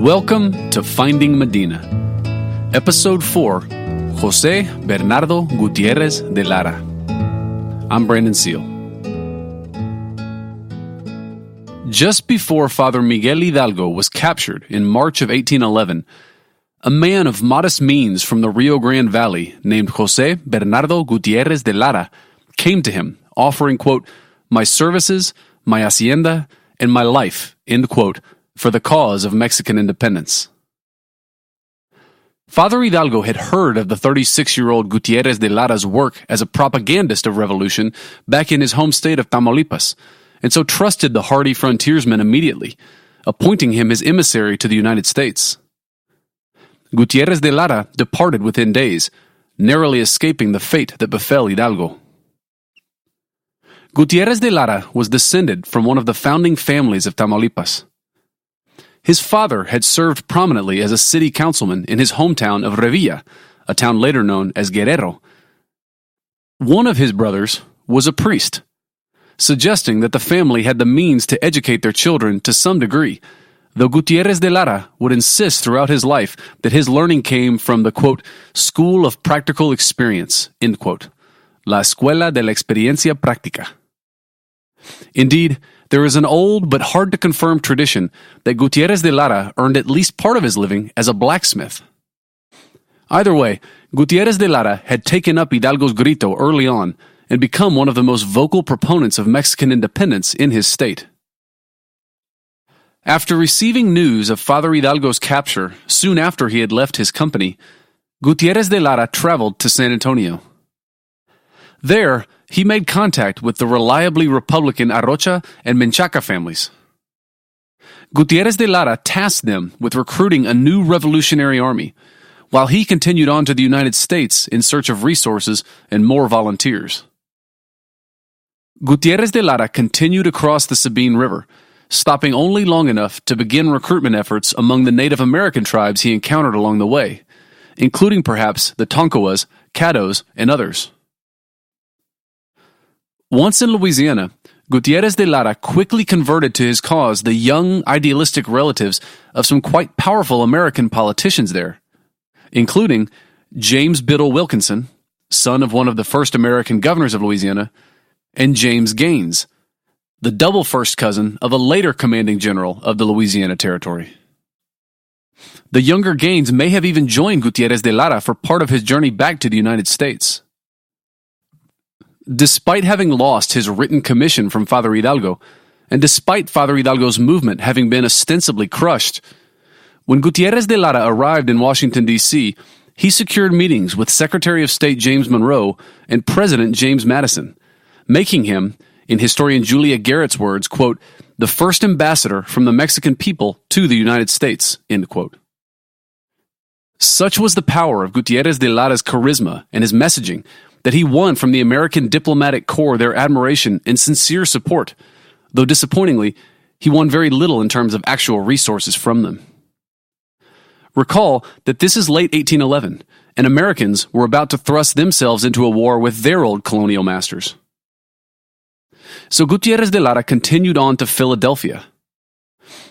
Welcome to Finding Medina, Episode 4, José Bernardo Gutiérrez de Lara. I'm Brandon Seal. Just before Father Miguel Hidalgo was captured in March of 1811, a man of modest means from the Rio Grande Valley named José Bernardo Gutiérrez de Lara came to him, offering, quote, "my services, my hacienda, and my life," end quote, for the cause of Mexican independence. Father Hidalgo had heard of the 36-year-old Gutiérrez de Lara's work as a propagandist of revolution back in his home state of Tamaulipas, and so trusted the hardy frontiersman immediately, appointing him his emissary to the United States. Gutiérrez de Lara departed within days, narrowly escaping the fate that befell Hidalgo. Gutiérrez de Lara was descended from one of the founding families of Tamaulipas. His father had served prominently as a city councilman in his hometown of Revilla, a town later known as Guerrero. One of his brothers was a priest, suggesting that the family had the means to educate their children to some degree, though Gutiérrez de Lara would insist throughout his life that his learning came from the, quote, school of practical experience, end quote, la escuela de la experiencia práctica. Indeed, there is an old but hard-to-confirm tradition that Gutiérrez de Lara earned at least part of his living as a blacksmith. Either way, Gutiérrez de Lara had taken up Hidalgo's grito early on and become one of the most vocal proponents of Mexican independence in his state. After receiving news of Father Hidalgo's capture soon after he had left his company, Gutiérrez de Lara traveled to San Antonio. There, he made contact with the reliably Republican Arrocha and Menchaca families. Gutiérrez de Lara tasked them with recruiting a new revolutionary army, while he continued on to the United States in search of resources and more volunteers. Gutiérrez de Lara continued across the Sabine River, stopping only long enough to begin recruitment efforts among the Native American tribes he encountered along the way, including perhaps the Tonkawas, Caddos, and others. Once in Louisiana, Gutiérrez de Lara quickly converted to his cause the young, idealistic relatives of some quite powerful American politicians there, including James Biddle Wilkinson, son of one of the first American governors of Louisiana, and James Gaines, the double first cousin of a later commanding general of the Louisiana Territory. The younger Gaines may have even joined Gutiérrez de Lara for part of his journey back to the United States. Despite having lost his written commission from Father Hidalgo, and despite Father Hidalgo's movement having been ostensibly crushed, when Gutiérrez de Lara arrived in Washington, D.C., he secured meetings with Secretary of State James Monroe and President James Madison, making him, in historian Julia Garrett's words, quote, the first ambassador from the Mexican people to the United States, end quote. Such was the power of Gutiérrez de Lara's charisma and his messaging that he won from the American diplomatic corps their admiration and sincere support, though disappointingly, he won very little in terms of actual resources from them. Recall that this is late 1811, and Americans were about to thrust themselves into a war with their old colonial masters. So Gutiérrez de Lara continued on to Philadelphia.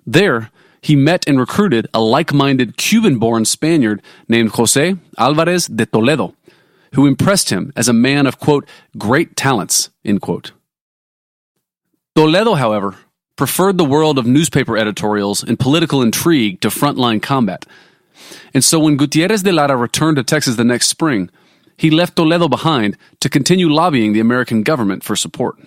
There, he met and recruited a like-minded Cuban-born Spaniard named José Álvarez de Toledo, who impressed him as a man of, quote, great talents, end quote. Toledo, however, preferred the world of newspaper editorials and political intrigue to frontline combat. And so when Gutiérrez de Lara returned to Texas the next spring, he left Toledo behind to continue lobbying the American government for support.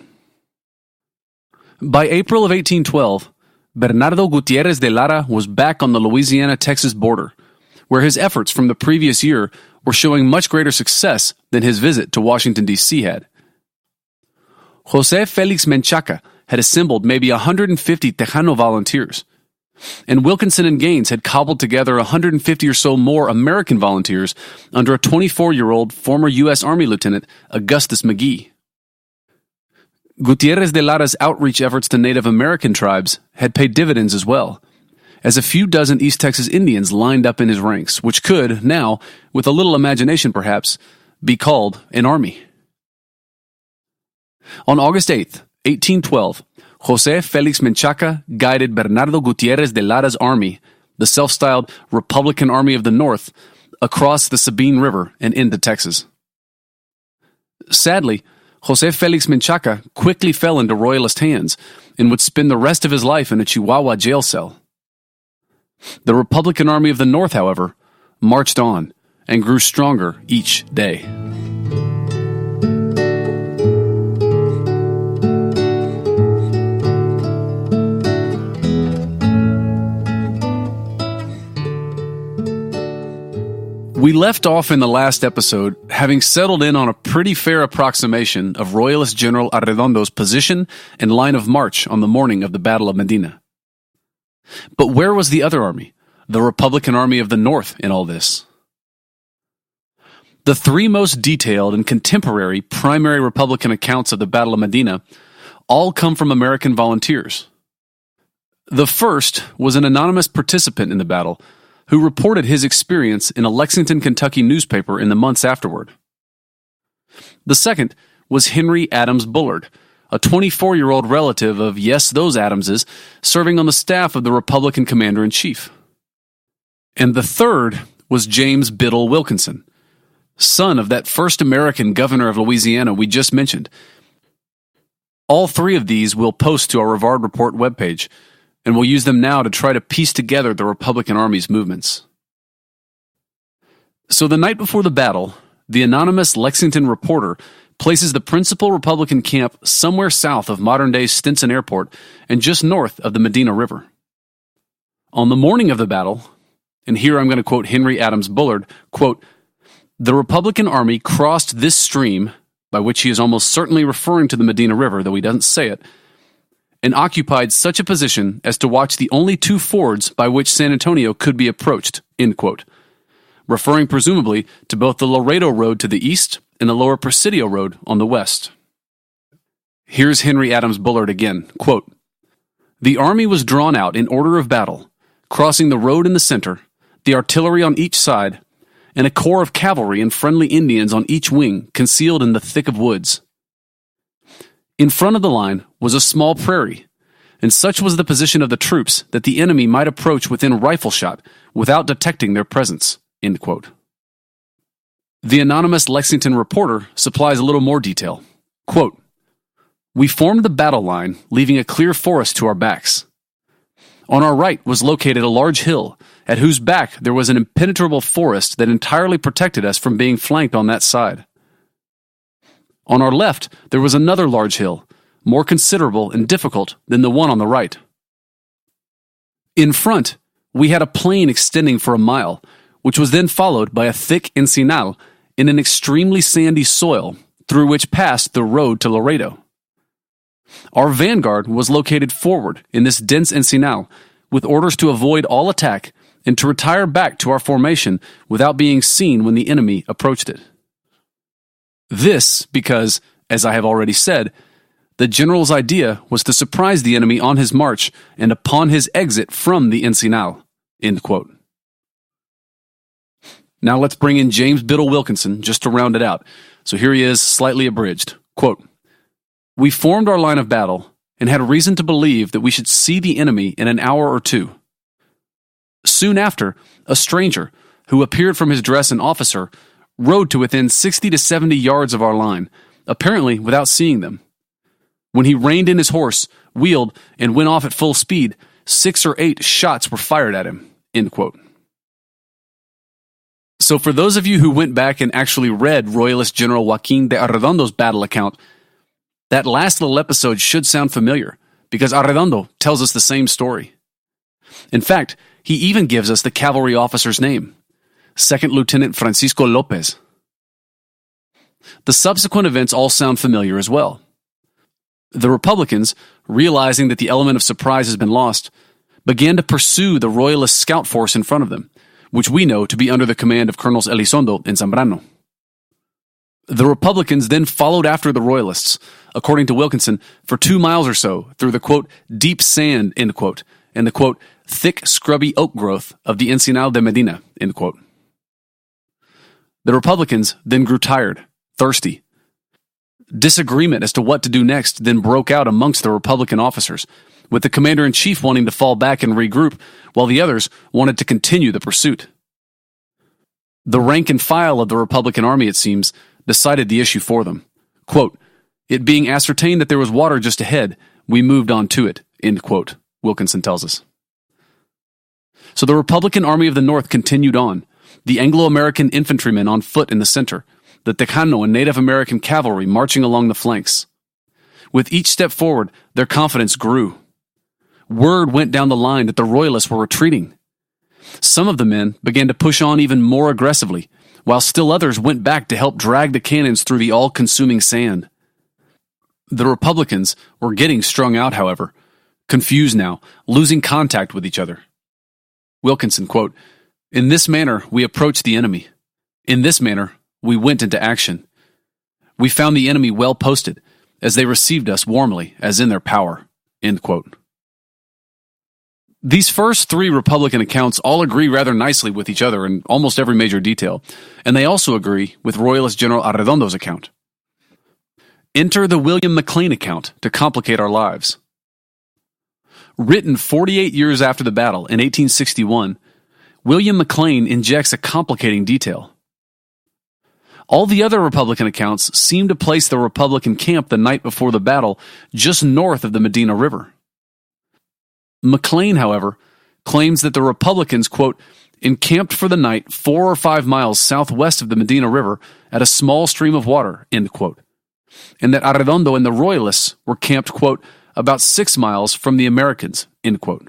By April of 1812, Bernardo Gutiérrez de Lara was back on the Louisiana-Texas border, where his efforts from the previous year were showing much greater success than his visit to Washington, D.C. had. José Félix Menchaca had assembled maybe 150 Tejano volunteers, and Wilkinson and Gaines had cobbled together 150 or so more American volunteers under a 24-year-old former U.S. Army Lieutenant, Augustus McGee. Gutiérrez de Lara's outreach efforts to Native American tribes had paid dividends as well, as a few dozen East Texas Indians lined up in his ranks, which could, now, with a little imagination perhaps, be called an army. On August 8th, 1812, José Félix Menchaca guided Bernardo Gutiérrez de Lara's army, the self-styled Republican Army of the North, across the Sabine River and into Texas. Sadly, José Félix Menchaca quickly fell into Royalist hands and would spend the rest of his life in a Chihuahua jail cell. The Republican Army of the North, however, marched on and grew stronger each day. We left off in the last episode having settled in on a pretty fair approximation of Royalist General Arredondo's position and line of march on the morning of the Battle of Medina. But where was the other army, the Republican Army of the North, in all this? The three most detailed and contemporary primary Republican accounts of the Battle of Medina all come from American volunteers. The first was an anonymous participant in the battle who reported his experience in a Lexington, Kentucky newspaper in the months afterward. The second was Henry Adams Bullard, a 24-year-old relative of, yes, those Adamses, serving on the staff of the Republican commander-in-chief. And the third was James Biddle Wilkinson, son of that first American governor of Louisiana we just mentioned. All three of these we'll post to our Rivard Report webpage, and we'll use them now to try to piece together the Republican Army's movements. So the night before the battle, the anonymous Lexington reporter places the principal Republican camp somewhere south of modern-day Stinson Airport and just north of the Medina River. On the morning of the battle, and here I'm going to quote Henry Adams Bullard, quote, "The Republican Army crossed this stream," by which he is almost certainly referring to the Medina River, though he doesn't say it, "and occupied such a position as to watch the only two fords by which San Antonio could be approached," end quote, referring presumably to both the Laredo Road to the east and the Lower Presidio Road on the west. Here's Henry Adams Bullard again, quote, "The army was drawn out in order of battle, crossing the road in the center, the artillery on each side, and a corps of cavalry and friendly Indians on each wing concealed in the thick of woods. In front of the line was a small prairie, and such was the position of the troops that the enemy might approach within rifle shot without detecting their presence," end quote. The anonymous Lexington reporter supplies a little more detail. Quote, "We formed the battle line, leaving a clear forest to our backs. On our right was located a large hill, at whose back there was an impenetrable forest that entirely protected us from being flanked on that side. On our left, there was another large hill, more considerable and difficult than the one on the right. In front, we had a plain extending for a mile, which was then followed by a thick encinal in an extremely sandy soil, through which passed the road to Laredo. Our vanguard was located forward in this dense encinal, with orders to avoid all attack and to retire back to our formation without being seen when the enemy approached it. This because, as I have already said, the general's idea was to surprise the enemy on his march and upon his exit from the encinal," end quote. Now let's bring in James Biddle Wilkinson just to round it out. So here he is, slightly abridged. Quote, "We formed our line of battle and had reason to believe that we should see the enemy in an hour or two. Soon after, a stranger, who appeared from his dress an officer, rode to within 60 to 70 yards of our line, apparently without seeing them. When he reined in his horse, wheeled, and went off at full speed, 6 or 8 shots were fired at him," end quote. So for those of you who went back and actually read Royalist General Joaquin de Arredondo's battle account, that last little episode should sound familiar, because Arredondo tells us the same story. In fact, he even gives us the cavalry officer's name, Second Lieutenant Francisco Lopez. The subsequent events all sound familiar as well. The Republicans, realizing that the element of surprise has been lost, began to pursue the Royalist scout force in front of them, which we know to be under the command of Colonels Elizondo and Zambrano. The Republicans then followed after the Royalists, according to Wilkinson, for 2 miles or so through the, quote, "deep sand," end quote, and the, quote, "thick, scrubby oak growth of the Encinal de Medina," end quote. The Republicans then grew tired, thirsty. Disagreement as to what to do next then broke out amongst the Republican officers, with the commander-in-chief wanting to fall back and regroup, while the others wanted to continue the pursuit. The rank and file of the Republican Army, it seems, decided the issue for them. Quote, "It being ascertained that there was water just ahead, we moved on to it," end quote, Wilkinson tells us. So the Republican Army of the North continued on, the Anglo-American infantrymen on foot in the center, the Tejano and Native American cavalry marching along the flanks. With each step forward, their confidence grew. Word went down the line that the Royalists were retreating. Some of the men began to push on even more aggressively, while still others went back to help drag the cannons through the all-consuming sand. The Republicans were getting strung out, however, confused now, losing contact with each other. Wilkinson, quote, "In this manner we approached the enemy. In this manner we went into action. We found the enemy well posted, as they received us warmly as in their power," end quote. These first three Republican accounts all agree rather nicely with each other in almost every major detail, and they also agree with Royalist General Arredondo's account. Enter the William McLean account to complicate our lives. Written 48 years after the battle in 1861, William McLean injects a complicating detail. All the other Republican accounts seem to place the Republican camp the night before the battle just north of the Medina River. McLean, however, claims that the Republicans, quote, "encamped for the night 4 or 5 miles southwest of the Medina River at a small stream of water," end quote, and that Arredondo and the Royalists were camped, quote, "about 6 miles from the Americans," end quote.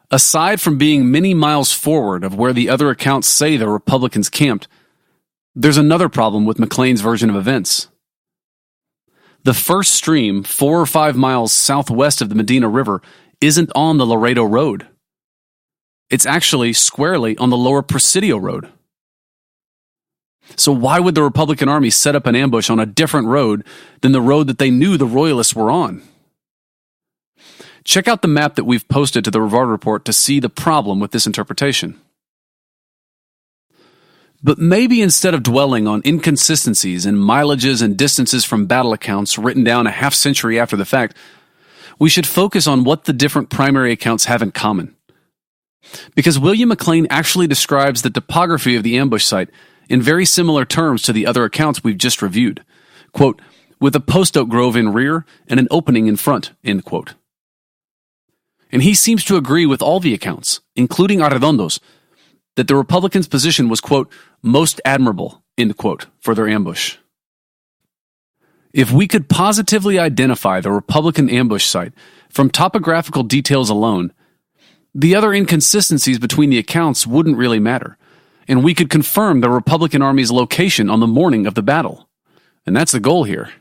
Aside from being many miles forward of where the other accounts say the Republicans camped, there's another problem with McLean's version of events. The first stream, 4 or 5 miles southwest of the Medina River, isn't on the Laredo Road. It's actually squarely on the lower Presidio Road. So why would the Republican Army set up an ambush on a different road than the road that they knew the Royalists were on? Check out the map that we've posted to the Rivard Report to see the problem with this interpretation. But maybe instead of dwelling on inconsistencies in mileages and distances from battle accounts written down a half-century after the fact, we should focus on what the different primary accounts have in common. Because William McLean actually describes the topography of the ambush site in very similar terms to the other accounts we've just reviewed. Quote, "with a post oak grove in rear and an opening in front," end quote. And he seems to agree with all the accounts, including Arredondo's, that the Republicans' position was, quote, "most admirable," end quote, for their ambush. If we could positively identify the Republican ambush site from topographical details alone, the other inconsistencies between the accounts wouldn't really matter, and we could confirm the Republican Army's location on the morning of the battle. And that's the goal here.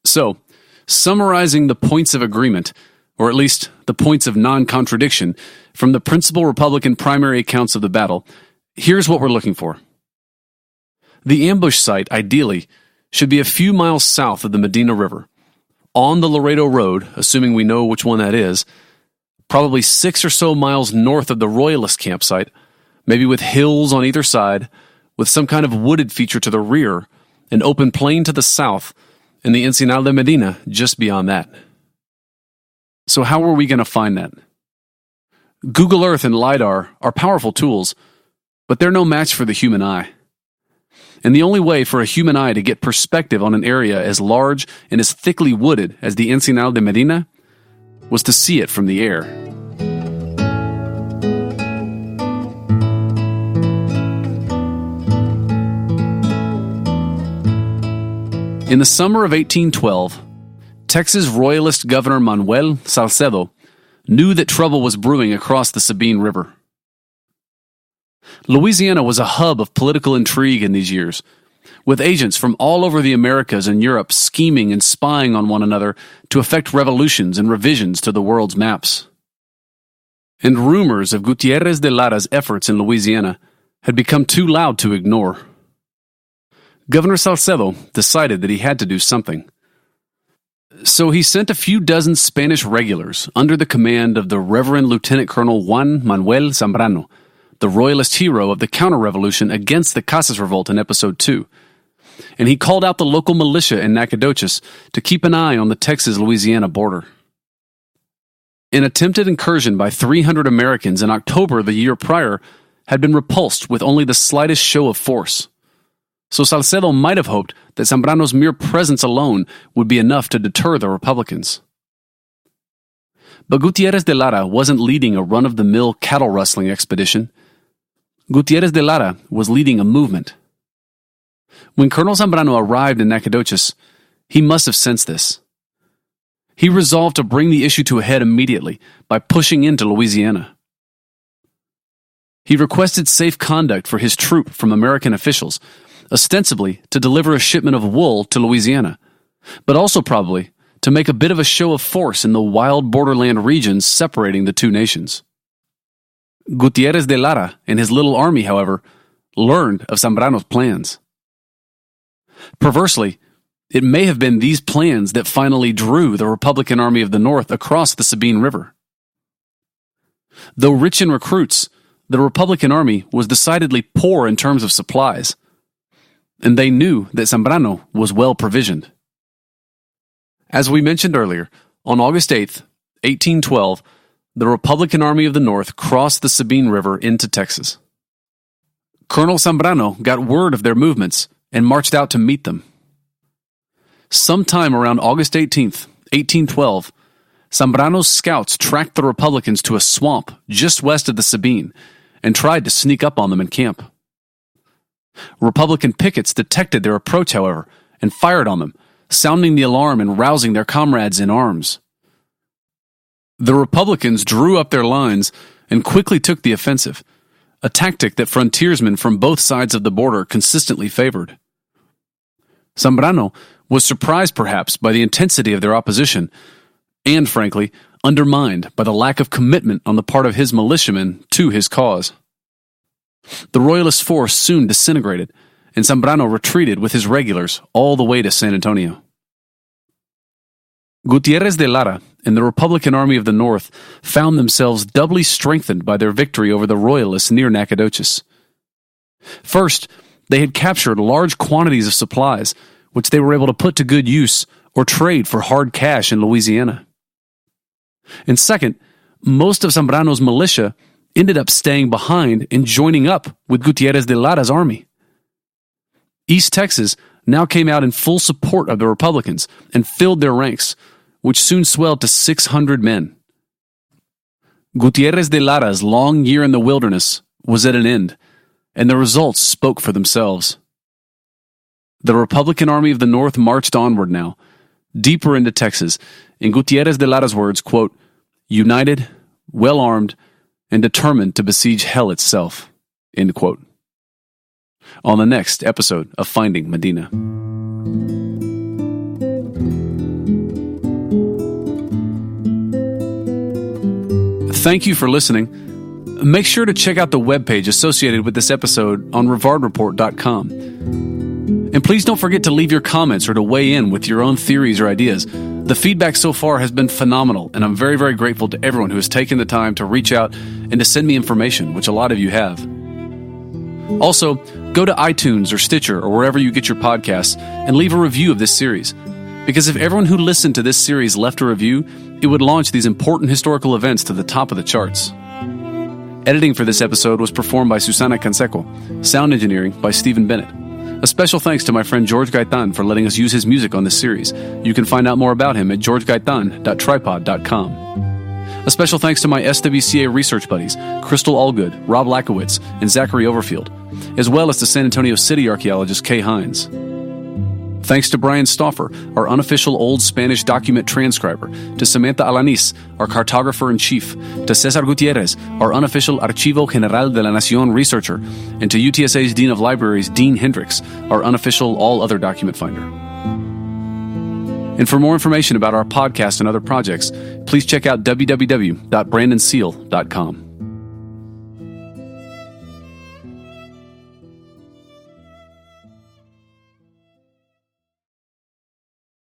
So, summarizing the points of agreement, or at least the points of non-contradiction, from the principal Republican primary accounts of the battle, here's what we're looking for. The ambush site, ideally, should be a few miles south of the Medina River, on the Laredo Road, assuming we know which one that is, probably 6 or so miles north of the Royalist campsite, maybe with hills on either side, with some kind of wooded feature to the rear, an open plain to the south, and the Encinal de Medina just beyond that. So how are we going to find that? Google Earth and LiDAR are powerful tools, but they're no match for the human eye. And the only way for a human eye to get perspective on an area as large and as thickly wooded as the Encinal de Medina was to see it from the air. In the summer of 1812, Texas Royalist Governor Manuel Salcedo knew that trouble was brewing across the Sabine River. Louisiana was a hub of political intrigue in these years, with agents from all over the Americas and Europe scheming and spying on one another to effect revolutions and revisions to the world's maps. And rumors of Gutiérrez de Lara's efforts in Louisiana had become too loud to ignore. Governor Salcedo decided that he had to do something. So he sent a few dozen Spanish regulars under the command of the Reverend Lieutenant Colonel Juan Manuel Zambrano, the Royalist hero of the counter-revolution against the Casas Revolt in Episode 2, and he called out the local militia in Nacogdoches to keep an eye on the Texas-Louisiana border. An attempted incursion by 300 Americans in October the year prior had been repulsed with only the slightest show of force. So Salcedo might have hoped that Zambrano's mere presence alone would be enough to deter the Republicans. But Gutiérrez de Lara wasn't leading a run-of-the-mill cattle rustling expedition. Gutiérrez de Lara was leading a movement. When Colonel Zambrano arrived in Nacogdoches, he must have sensed this. He resolved to bring the issue to a head immediately by pushing into Louisiana. He requested safe conduct for his troop from American officials, ostensibly to deliver a shipment of wool to Louisiana, but also probably to make a bit of a show of force in the wild borderland regions separating the two nations. Gutiérrez de Lara and his little army, however, learned of Zambrano's plans. Perversely, it may have been these plans that finally drew the Republican Army of the North across the Sabine River. Though rich in recruits, the Republican Army was decidedly poor in terms of supplies, and they knew that Zambrano was well provisioned. As we mentioned earlier, on August 8th, 1812, the Republican Army of the North crossed the Sabine River into Texas. Colonel Zambrano got word of their movements and marched out to meet them. Sometime around August 18th, 1812, Zambrano's scouts tracked the Republicans to a swamp just west of the Sabine and tried to sneak up on them in camp. Republican pickets detected their approach, however, and fired on them, sounding the alarm and rousing their comrades in arms. The Republicans drew up their lines and quickly took the offensive, a tactic that frontiersmen from both sides of the border consistently favored. Zambrano was surprised perhaps by the intensity of their opposition, and frankly, undermined by the lack of commitment on the part of his militiamen to his cause. The Royalist force soon disintegrated, and Zambrano retreated with his regulars all the way to San Antonio. Gutiérrez de Lara and the Republican Army of the North found themselves doubly strengthened by their victory over the Royalists near Nacogdoches. First, they had captured large quantities of supplies, which they were able to put to good use or trade for hard cash in Louisiana. And second, most of Zambrano's militia ended up staying behind and joining up with Gutiérrez de Lara's army. East Texas now came out in full support of the Republicans and filled their ranks, which soon swelled to 600 men. Gutiérrez de Lara's long year in the wilderness was at an end, and the results spoke for themselves. The Republican Army of the North marched onward now, deeper into Texas, in Gutiérrez de Lara's words, quote, united, well-armed, and determined to besiege hell itself, end quote. On the next episode of Finding Medina. Thank you for listening. Make sure to check out the webpage associated with this episode on rivardreport.com. And please don't forget to leave your comments or to weigh in with your own theories or ideas. The feedback so far has been phenomenal, and I'm very, very grateful to everyone who has taken the time to reach out and to send me information, which a lot of you have. Also, go to iTunes or Stitcher or wherever you get your podcasts and leave a review of this series. Because if everyone who listened to this series left a review, it would launch these important historical events to the top of the charts. Editing for this episode was performed by Susana Canseco, sound engineering by Stephen Bennett. A special thanks to my friend George Gaitan for letting us use his music on this series. You can find out more about him at georgegaitan.tripod.com. A special thanks to my SWCA research buddies, Crystal Allgood, Rob Lakowitz, and Zachary Overfield, as well as to San Antonio City archaeologist Kay Hines. Thanks to Brian Stauffer, our unofficial Old Spanish document transcriber, to Samantha Alanis, our cartographer-in-chief, to Cesar Gutierrez, our unofficial Archivo General de la Nación researcher, and to UTSA's Dean of Libraries, Dean Hendricks, our unofficial all-other document finder. And for more information about our podcast and other projects, please check out www.brandonseal.com.